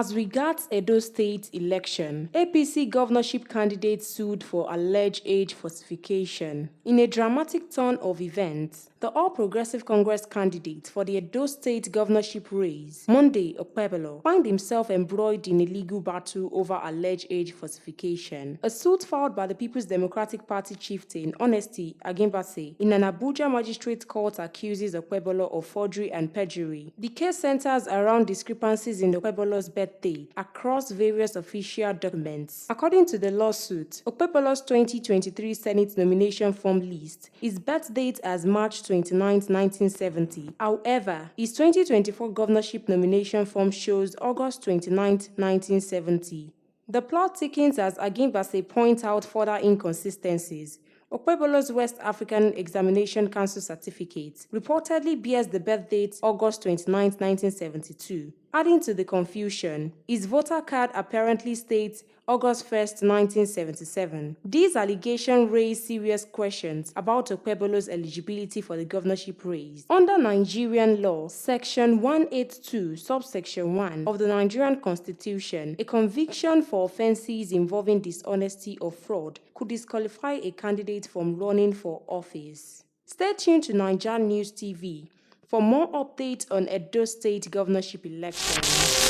As regards Edo State election, APC governorship candidates sued for alleged age falsification. In a dramatic turn of events, the All Progressive Congress candidate for the Edo State governorship race, Monday Okpebolo, found himself embroiled in a legal battle over alleged age falsification. A suit filed by the People's Democratic Party chieftain Honesty Agimbase in an Abuja magistrate court accuses Okpebolo of forgery and perjury. The case centers around discrepancies in Okpebolo's birth date across various official documents. According to the lawsuit, Okpebolo's 2023 Senate nomination form list his birth date as March 29, 1970. However, his 2024 governorship nomination form shows August 29, 1970. The plot thickens as Agimbase points out further inconsistencies. Okpebolo's West African Examination Council certificate reportedly bears the birth date August 29, 1972. Adding to the confusion, his voter card apparently states August 1, 1977. These allegations raise serious questions about Okpebolo's eligibility for the governorship race. Under Nigerian law, Section 182, subsection 1 of the Nigerian Constitution, a conviction for offenses involving dishonesty or fraud could disqualify a candidate from running for office. Stay tuned to NaijaNews TV for more updates on Edo State governorship election.